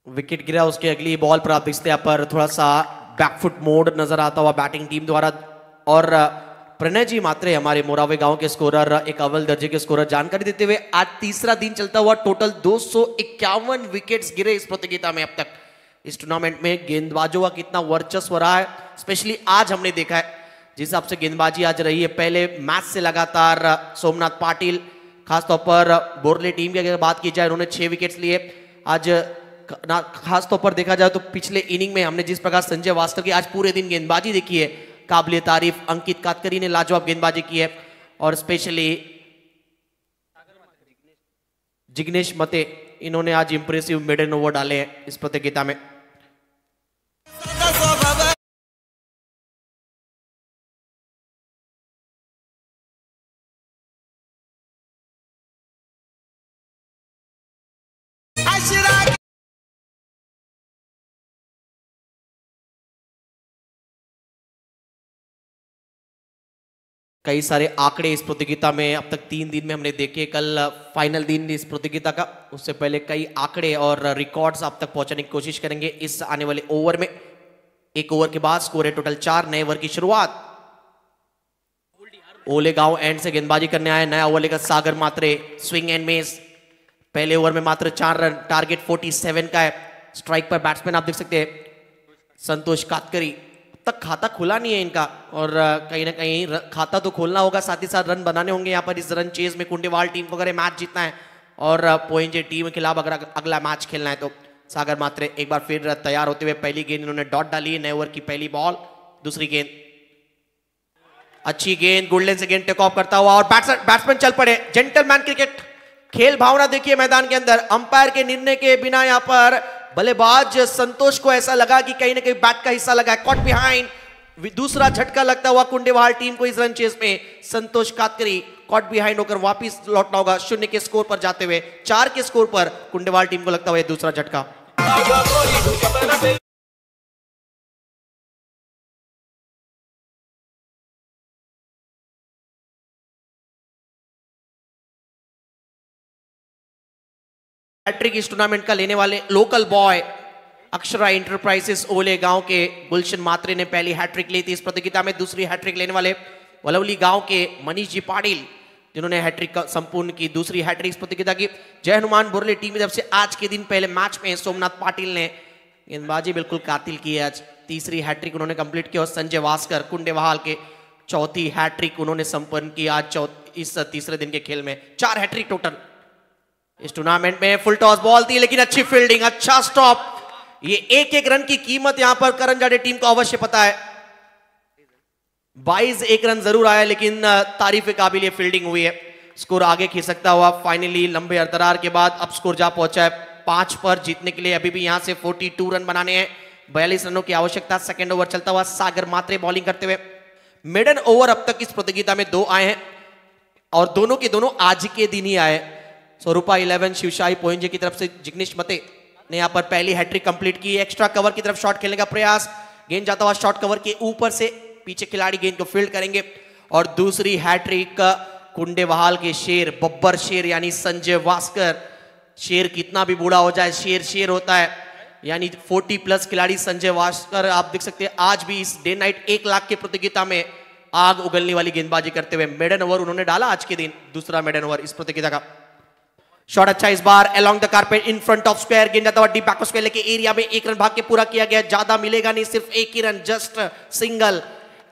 विकेट गिरा, उसके अगली बॉल पर आप देखते हैं पर थोड़ा सा बैकफुट मोड नजर आता हुआ बैटिंग टीम द्वारा। और प्रणय जी मात्रे हमारे मोरावे गांव के स्कोरर, एक अव्वल दर्जे के स्कोरर, जानकारी देते हुए आज तीसरा दिन चलता हुआ टोटल 251 विकेट्स गिरे इस प्रतियोगिता में अब तक। इस टूर्नामेंट में गेंदबाजों का कितना वर्चस्व रहा है, स्पेशली आज हमने देखा है जिस हिसाब से गेंदबाजी आज रही है। पहले मैच से लगातार सोमनाथ पाटिल, खासतौर पर बोरले टीम की अगर बात की जाए, उन्होंने 6 विकेट्स लिए। आज खासतौर पर देखा जाए तो पिछले इनिंग में हमने जिस प्रकार संजय वास्तव की आज पूरे दिन गेंदबाजी देखी है, काबिले तारीफ। अंकित कातकरी ने लाजवाब गेंदबाजी की है और स्पेशली जिग्नेश मते, इन्होंने आज इंप्रेसिव मिडन ओवर डाले हैं इस प्रतियोगिता में। कई सारे आंकड़े इस प्रतियोगिता में अब तक 3 दिन में हमने देखे। कल फाइनल दिन इस प्रतियोगिता का, उससे पहले कई आंकड़े और रिकॉर्ड्स आप तक पहुंचाने की कोशिश करेंगे इस आने वाले ओवर में। एक ओवर के बाद स्कोर है टोटल 4। नए ओवर की शुरुआत ओले गांव एंड से गेंदबाजी करने आए नया ओवर लेकर सागर मात्रे, स्विंग एंड मिस। पहले ओवर में मात्र 4 रन, टारगेट 47 का है। स्ट्राइक पर बैट्समैन आप देख सकते हैं संतोष कातकरी। तक खाता खुला नहीं है इनका और कहीं ना कहीं खाता तो खोलना होगा, साथ ही साथ रन बनाने होंगे यहाँ पर इस रन चेज में। कुंडेवाल टीम को अगर मैच जीतना है और पोइंजे टीम के खिलाफ अगर अगला मैच खेलना है तो सागर मात्रे एक बार फिर तैयार होते हुए पहली गेंद इन्होंने डॉट डाली। नए ओवर की पहली बॉल, दूसरी गेंद अच्छी गेंद, गुडलेन से गेंद टेक ऑफ करता हुआ और बैट्समैन चल पड़े। जेंटलमैन क्रिकेट, खेल भावना देखिए मैदान के अंदर। अंपायर के निर्णय के बिना यहाँ पर बल्लेबाज संतोष को ऐसा लगा कि कहीं ना कहीं बैट का हिस्सा लगा है। कॉट बिहाइंड, दूसरा झटका लगता हुआ कुंडेवाल टीम को इस रन चेस में। संतोष कातकरी कॉट बिहाइंड होकर वापस लौटना होगा 0 के स्कोर पर जाते हुए। 4 के स्कोर पर कुंडेवाल टीम को लगता हुआ दूसरा झटका। हैट्रिक इस टूर्नामेंट का लेने वाले लोकल बॉय अक्षरा इंटरप्राइजेस ओले गांव के गुलशन मात्रे ने पहली हैट्रिक ली थी इस प्रतियोगिता में। दूसरी हैट्रिक लेने वाले वलवली गांव के मनीष जी पाटिल, जिन्होंने हैट्रिक संपूर्ण की, दूसरी हैट्रिक इस प्रतियोगिता की। जय हनुमान बोरले टीम की तरफ से आज के दिन पहले मैच में सोमनाथ पाटिल ने गेंदबाजी बिल्कुल कातिल की है। आज तीसरी हैट्रिक उन्होंने कंप्लीट की और संजय वास्कर कुंडेवाल के चौथी हैट्रिक उन्होंने संपन्न की आज इस तीसरे दिन के खेल में। 4 हैट्रिक टोटल इस टूर्नामेंट में। फुल टॉस बॉल थी लेकिन अच्छी फील्डिंग, अच्छा स्टॉप। ये एक रन की कीमत यहां पर करण जाडे टीम को अवश्य पता है। 22 एक रन जरूर आया लेकिन तारीफ काबिल ये फील्डिंग हुई है। स्कोर आगे खींच सकता हुआ फाइनली लंबे अरदरार के बाद अब स्कोर जा पहुंचा है 5 पर। जीतने के लिए अभी भी यहां से 42 रन बनाने हैं। 42 रनों की आवश्यकता। सेकंड ओवर चलता हुआ सागर मात्रे बॉलिंग करते हुए। मिडन ओवर अब तक इस प्रतियोगिता में 2 आए हैं और दोनों के दोनों आज के दिन ही आए। स्वरूपा 11 शिवशाही पोइंजे की तरफ से जिग्नेश मते ने यहां पर पहली हैट्रिक कंप्लीट की। एक्स्ट्रा कवर की तरफ शॉट खेलने का प्रयास, गेंद जाता हुआ शॉट कवर के ऊपर से, पीछे खिलाड़ी गेंद को फील्ड करेंगे। और दूसरी हैट्रिक कुंडेवाल के शेर, बब्बर शेर यानी संजय वास्कर। शेर कितना भी बूढ़ा हो जाए शेर शेर होता है, यानी 40+ खिलाड़ी संजय वास्कर आप देख सकते हैं आज भी इस डे नाइट 1 लाख की प्रतियोगिता में आग उगलने वाली गेंदबाजी करते हुए। मेडन ओवर उन्होंने डाला आज के दिन, दूसरा मेडन ओवर इस प्रतियोगिता का। शॉट अच्छा इस बार along the carpet in front of square, गेंद जाता हुआ डीप बैक स्क्वायर लेके एरिया में 1 रन भाग के पूरा किया गया। ज्यादा मिलेगा नहीं, सिर्फ 1 ही रन, जस्ट सिंगल।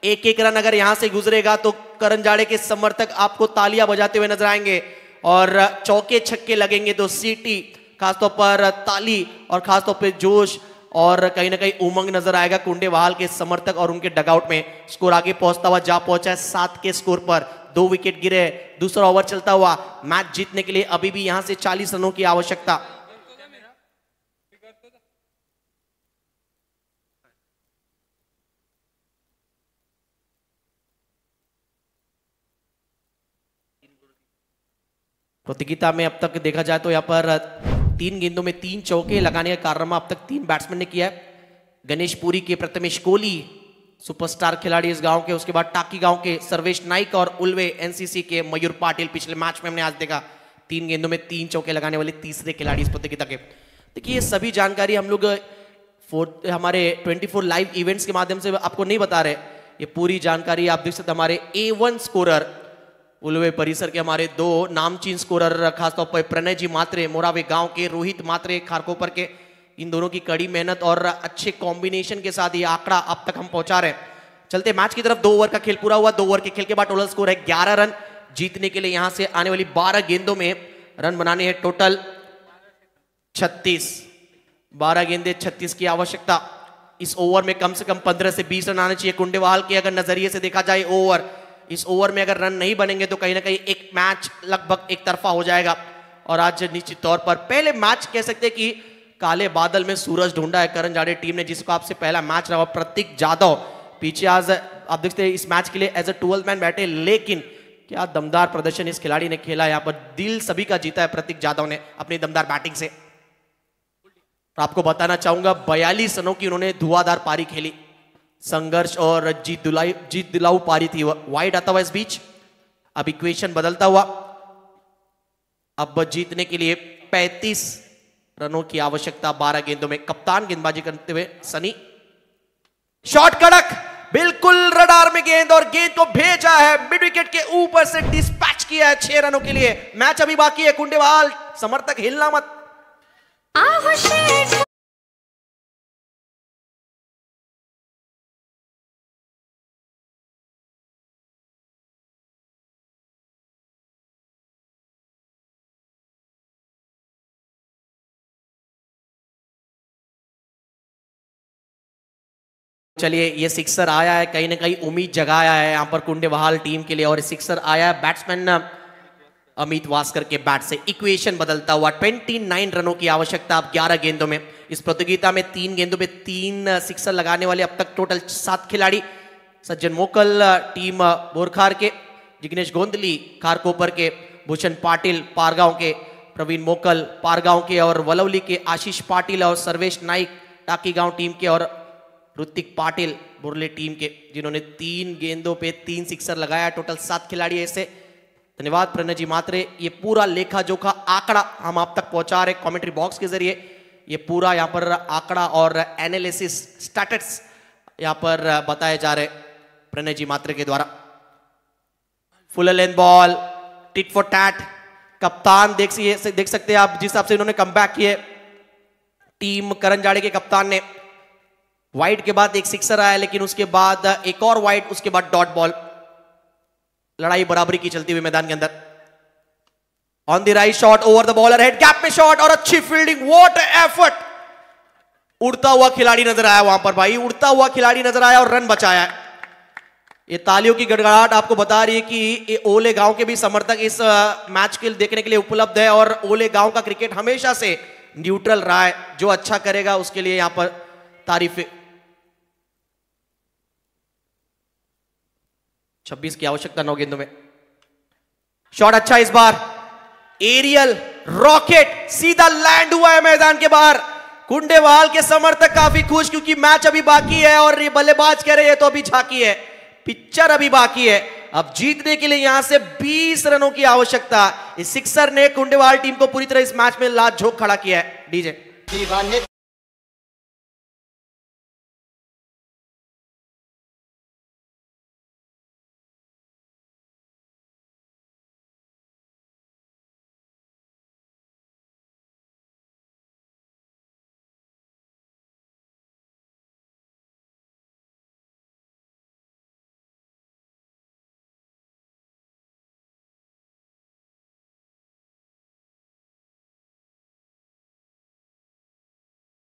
1 रन अगर यहां से गुजरेगा तो करण जाड़े के समर्थक आपको तालियां बजाते हुए नजर आएंगे और चौके छक्के लगेंगे तो सीटी, खासतौर पर ताली और खासतौर पर जोश और कहीं ना कहीं उमंग नजर आएगा कुंडेवाल के समर्थक और उनके डगआउट में। स्कोर आगे पहुंचता हुआ जा पहुंचा है 7 के स्कोर पर। 2 विकेट गिरे। दूसरा ओवर चलता हुआ। मैच जीतने के लिए अभी भी यहां से 40 रनों की आवश्यकता। प्रतियोगिता में अब तक देखा जाए तो यहां पर 3 गेंदों में 3 चौके लगाने का कारनामा अब तक 3 बैट्समैन ने किया है। गणेश पुरी के प्रथमेश कोहली, सुपरस्टार खिलाड़ी इस गांव के, उसके बाद टाकी गांव के सर्वेश नाइक और उल्वे एनसीसी के मयूर पाटिल। पिछले मैच में हमने आज देखा 3 गेंदों में 3 चौके लगाने वाले तीसरे खिलाड़ी इस प्रतियोगिता के। देखिए ये सभी जानकारी हम लोग हमारे 24 लाइव इवेंट्स के माध्यम से आपको नहीं बता रहे। ये पूरी जानकारी आप देख सकते हमारे A1 स्कोरर उलवे परिसर के हमारे 2 नामचीन स्कोरर, खासतौर पर प्रणय जी मात्रे मोरावे गांव के, रोहित मात्रे खारकोपर के, इन दोनों की कड़ी मेहनत और अच्छे कॉम्बिनेशन के साथ ये आंकड़ा अब तक हम पहुंचा रहे हैं। चलते मैच की तरफ। 2 ओवर का खेल पूरा हुआ। 2 ओवर के खेल के बाद टोटल स्कोर है 11 रन। जीतने के लिए यहां से आने वाली 12 गेंदों में रन बनाने हैं टोटल 36। 12 गेंदे 36 की आवश्यकता। इस ओवर में कम से कम 15 से 20 रन आने चाहिए। कुंडेवाल के अगर नजरिए से देखा जाए ओवर, इस ओवर में अगर रन नहीं बनेंगे तो कहीं ना कहीं एक मैच लगभग एक तरफा हो जाएगा। और आज निश्चित तौर पर पहले मैच कह सकते हैं कि काले बादल में सूरज ढूंढा है करण जाड़े टीम ने, जिसको आपसे पहला मैच रहा। प्रतीक जाधव पीछे आज आप देखते हैं इस मैच के लिए एज अ 12th मैन बैठे, लेकिन क्या दमदार प्रदर्शन इस खिलाड़ी ने खेला। यहां पर दिल सभी का जीता है प्रतीक जाधव ने अपनी दमदार बैटिंग से। आपको बताना चाहूंगा 42 रनों की उन्होंने धुआंधार पारी खेली। संघर्ष और जीत दिलाऊ पारी थी। वाइड आता हुआ इस बीच। अब इक्वेशन बदलता हुआ। अब जीतने के लिए 35 रनों की आवश्यकता 12 गेंदों में। कप्तान गेंदबाजी करते हुए सनी। शॉट कड़क, बिल्कुल रडार में गेंद, और गेंद को भेजा है मिड विकेट के ऊपर से, डिस्पैच किया है 6 रनों के लिए। मैच अभी बाकी है। कुंडेवाल समर्थक हिलना मत। चलिए ये सिक्सर आया है, कहीं ना कहीं उम्मीद जगाया है यहां पर कुंडेवाल टीम के लिए, और सिक्सर आया है बैट्समैन अमित वास्कर के बैट से। इक्वेशन बदलता हुआ 29 रनों की आवश्यकता अब 11 गेंदों में। इस प्रतियोगिता में 3 गेंदों पे 3 सिक्सर लगाने वाले अब तक टोटल 7 खिलाड़ी। सज्जन मोकल टीम बोरखार के, जिग्नेश गोंदली खारकोपर के, भूषण पाटिल पारगांव के, प्रवीण मोकल पारगांव के, और वलवली के आशीष पाटिल और सर्वेश नाइक टाकीगांव टीम के, और ऋतिक पाटिल बुरले टीम के, जिन्होंने 3 गेंदों पे 3 सिक्सर लगाया। टोटल 7 खिलाड़ी ऐसे। धन्यवाद प्रणय जी मात्रे। ये पूरा लेखा जोखा आंकड़ा हम आप तक पहुंचा रहे कमेंट्री बॉक्स के जरिए। ये पूरा यहाँ पर आंकड़ा और एनालिसिस स्टैटिस्टिक्स यहाँ पर बताए जा रहे प्रणय जी मात्रे के द्वारा। फुल length ball, tit for tat. कप्तान देख सकते हैं आप जिस हिसाब से इन्होंने कमबैक किए। टीम करण जाड़े के कप्तान ने वाइड के बाद एक सिक्सर आया, लेकिन उसके बाद एक और वाइड, उसके बाद डॉट बॉल। लड़ाई बराबरी की चलती हुई मैदान के अंदर। On the right shot, over the bowler head, gap में शॉट और अच्छी फील्डिंग। What effort. उड़ता हुआ खिलाड़ी नजर आया वहां पर भाई, उड़ता हुआ खिलाड़ी नजर आया और रन बचाया। ये तालियों की गड़गड़ाहट आपको बता रही है कि ये ओले गांव के भी समर्थक इस मैच के देखने के लिए उपलब्ध है, और ओले गांव का क्रिकेट हमेशा से न्यूट्रल रहा है। जो अच्छा करेगा उसके लिए यहां पर तारीफें। 26 की आवश्यकता 9 गेंदों में। शॉट अच्छा इस बार, एरियल रॉकेट सीधा लैंड हुआ है मैदान के बाहर। कुंडेवाल के समर्थक काफी खुश, क्योंकि मैच अभी बाकी है और ये बल्लेबाज कह रहे हैं तो अभी झांकी है, पिक्चर अभी बाकी है। अब जीतने के लिए यहां से 20 रनों की आवश्यकता। इस सिक्सर ने कुंडेवाल टीम को पूरी तरह इस मैच में लात झोंक खड़ा किया है। डीजे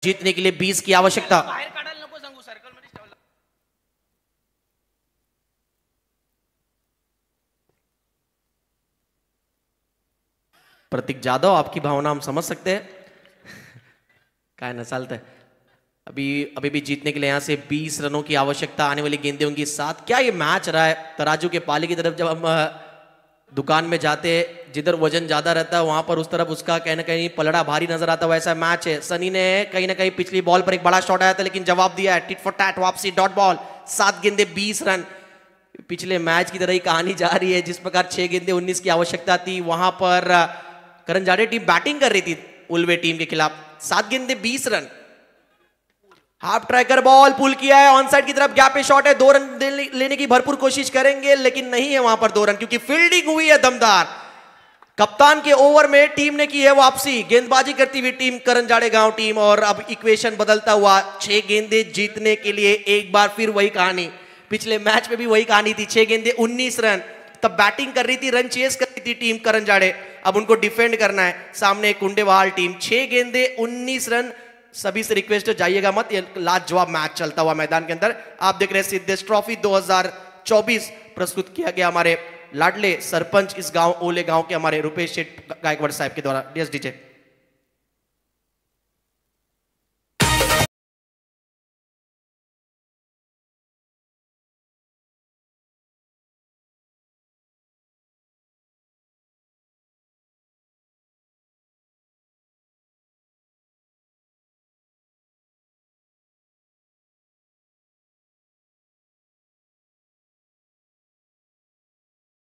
जीतने के लिए 20 की आवश्यकता। प्रतीक जाधव, आपकी भावना हम समझ सकते हैं। काय न चालता है। अभी भी जीतने के लिए यहां से 20 रनों की आवश्यकता। आने वाली गेंदें होंगी 7। क्या ये मैच रहा है तराजू के पाले की तरफ। जब हम दुकान में जाते हैं, जिधर वजन ज्यादा रहता है वहां पर उस तरफ उसका कहीं ना कहीं पलड़ा भारी नजर आता है, वैसा मैच है। सनी ने कहीं ना कहीं पिछली बॉल पर एक बड़ा शॉट आया था, लेकिन जवाब दिया है। टिट फॉर टैट वापसी, डॉट बॉल, 7 गेंदे 20 रन। पिछले मैच की तरह ही कहानी जा रही है। जिस प्रकार 6 गेंदे 19 की आवश्यकता थी, वहां पर करण जाड़े टीम बैटिंग कर रही थी उल्वे टीम के खिलाफ। 7 गेंदे 20 रन। हाफ ट्रैकर बॉल पुल किया है, ऑन साइड की तरफ गैप पे शॉट है, 2 रन लेने की भरपूर कोशिश करेंगे लेकिन नहीं है वहां पर 2 रन, क्योंकि फील्डिंग हुई है दमदार। कप्तान के ओवर में टीम ने की है वापसी, गेंदबाजी करती हुई टीम करण जाड़े गांव टीम, और अब इक्वेशन बदलता हुआ। 6 गेंदे जीतने के लिए एक बार फिर वही कहानी, पिछले मैच में भी वही कहानी थी, 6 गेंदे 19 रन। तब बैटिंग कर रही थी, रन चेस कर रही थी टीम करण जाड़े, अब उनको डिफेंड करना है। सामने कुंडेवाल टीम, 6 गेंदे 19 रन। सभी से रिक्वेस्ट है जाइएगा मत, ये लाजवाब मैच चलता हुआ मैदान के अंदर। आप देख रहे हैं सिद्धेश ट्रॉफी 2024 प्रस्तुत किया गया हमारे लाडले सरपंच इस गांव ओले गांव के हमारे रुपेश शेठ गायकवाड़ साहब के द्वारा। Yes DJ.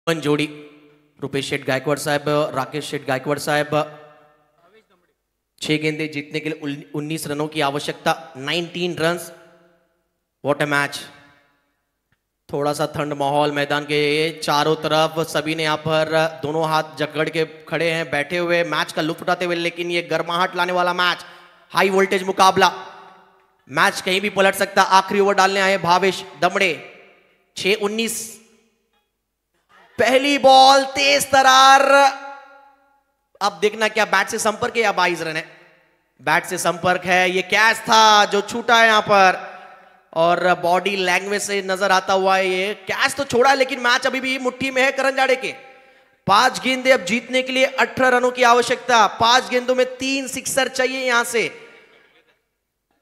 जोड़ी रुपेश शेठ गायकवाड़ साहब, राकेश शेठ गायकवाड़ साहब। 6 गेंदे जीतने के लिए 19 रनों की आवश्यकता, 19 रन्स। What a match. थोड़ा सा ठंड माहौल मैदान के चारों तरफ, सभी ने यहाँ पर दोनों हाथ जकड़ के खड़े हैं, बैठे हुए मैच का लुत्फ उठाते हुए। लेकिन ये गर्माहट लाने वाला मैच, हाई वोल्टेज मुकाबला, मैच कहीं भी पलट सकता। आखिरी ओवर डालने आए भावेश दमड़े। 6-19, पहली बॉल तेज तरार। अब देखना क्या बैट से संपर्क है या 22 रन है। बैट से संपर्क है, ये कैच था जो छूटा है यहां पर, और बॉडी लैंग्वेज से नजर आता हुआ है ये कैच तो छोड़ा है, लेकिन मैच अभी भी मुट्ठी में है करण जाड़े के। 5 गेंदे अब जीतने के लिए 18 रनों की आवश्यकता। 5 गेंदों में 3 सिक्सर चाहिए यहां से।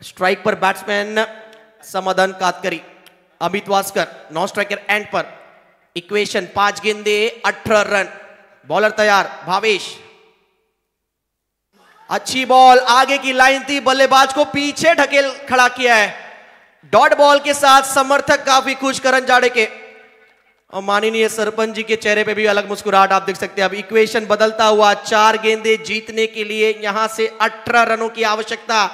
स्ट्राइक पर batsman Samadhan Katkari, Amit Waskar, non striker end पर। इक्वेशन 5 गेंदे 18 रन। बॉलर तैयार भावेश, अच्छी बॉल, आगे की लाइन थी, बल्लेबाज को पीछे ढकेल खड़ा किया है। डॉट बॉल के साथ समर्थक काफी खुश करण जाड़े के, और माननीय सरपंच जी के चेहरे पे भी अलग मुस्कुराहट आप देख सकते हैं। अब इक्वेशन बदलता हुआ, 4 गेंदे जीतने के लिए यहां से 18 रनों की आवश्यकता।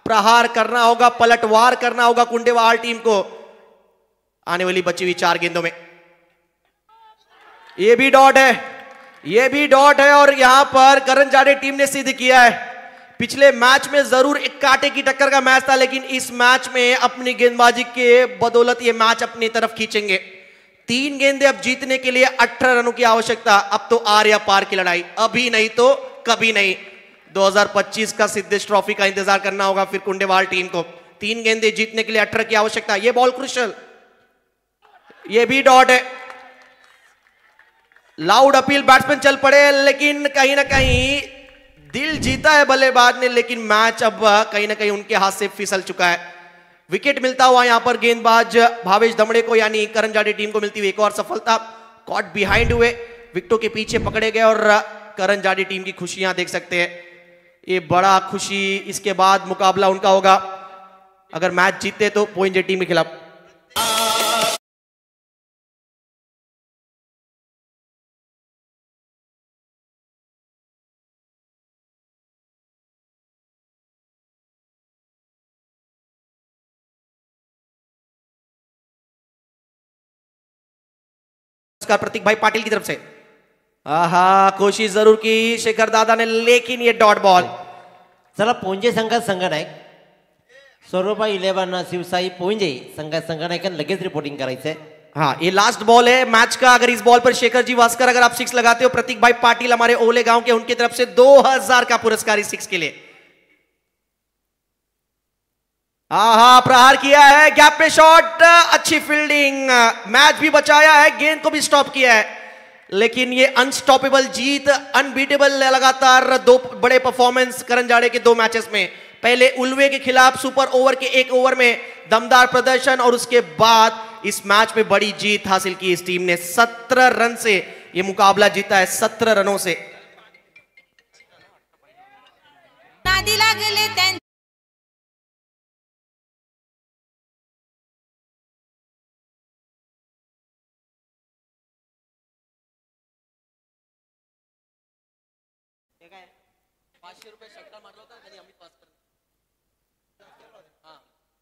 प्रहार करना होगा, पलटवार करना होगा कुंडेवाल टीम को आने वाली बची हुई 4 गेंदों में। ये भी डॉट है, ये भी डॉट है, और यहां पर करण जाड़े टीम ने सिद्ध किया है। पिछले मैच में जरूर एक कांटे की टक्कर का मैच था, लेकिन इस मैच में अपनी गेंदबाजी के बदौलत ये मैच अपनी तरफ खींचेंगे। 3 गेंदे अब जीतने के लिए 18 रनों की आवश्यकता। अब तो आर या पार की लड़ाई, अभी नहीं तो कभी नहीं। 2025 का सिद्धेश ट्रॉफी का इंतजार करना होगा फिर कुंडेवाल टीम को। 3 गेंदे जीतने के लिए 18 की आवश्यकता। ये बॉल क्रुशियल, ये भी डॉट है। लाउड अपील, बैट्समैन चल पड़े, लेकिन कहीं ना कहीं दिल जीता है बल्लेबाज ने, लेकिन मैच अब कहीं ना कहीं उनके हाथ से फिसल चुका है। विकेट मिलता हुआ यहां पर गेंदबाज भावेश दमड़े को, यानी करण जाड़े टीम को मिलती हुई एक और सफलता। कॉट बिहाइंड हुए, विकेटों के पीछे पकड़े गए, और करण जाड़े टीम की खुशियां देख सकते हैं। ये बड़ा खुशी, इसके बाद मुकाबला उनका होगा अगर मैच जीते तो पोइंजे टीम के खिलाफ। प्रतीक भाई पाटिल की तरफ से कोशिश जरूर की शेखर दादा ने, लेकिन ये डॉट बॉल। चला पोंजे संघात संघनायक सौरभा 11 शिवसाई पोंजे संघात संघनायकांना लगेच रिपोर्टिंग करायचंय। हाँ, ये लास्ट बॉल है मैच का। अगर इस बॉल पर शेखर जी वास्कर अगर आप 6 लगाते हो, प्रतीक भाई पाटिल हमारे ओले गांव के, उनकी तरफ से 2000 का पुरस्कार इस 6 के लिए। प्रहार किया है, गैप पे शॉट, अच्छी फील्डिंग, मैच भी बचाया है, गेंद को भी स्टॉप किया है। लेकिन ये अनस्टॉपेबल जीत, अनबीटेबल लगातार 2 बड़े परफॉर्मेंस करण जाड़े के 2 मैचेस में। पहले उल्वे के खिलाफ सुपर ओवर के 1 ओवर में दमदार प्रदर्शन, और उसके बाद इस मैच में बड़ी जीत हासिल की इस टीम ने। 17 रन से ये मुकाबला जीता है, 17 रनों से। नादी लागले त्यां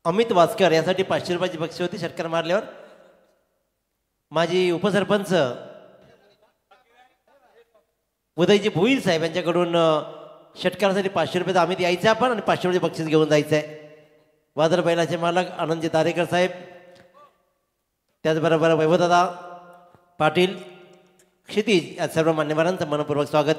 अमित वासकर यासाठी 500 रुपयाची बक्षीस होती षटकार मारल्यावर. माजी उपसरपंच उदयजी भोईर साहेब यांच्याकडून षटकारासाठी 500 रुपये अमित यायचं आपण आणि 500 रुपये बक्षीस घेऊन जायचं आहे. वादळ बैलाचे मालक आनंदजी तारेकर साहेब, त्याचबरोबर वैभवदादा पाटील, क्षितिज या सर्व मान्यवरांचं मनपूर्वक स्वागत.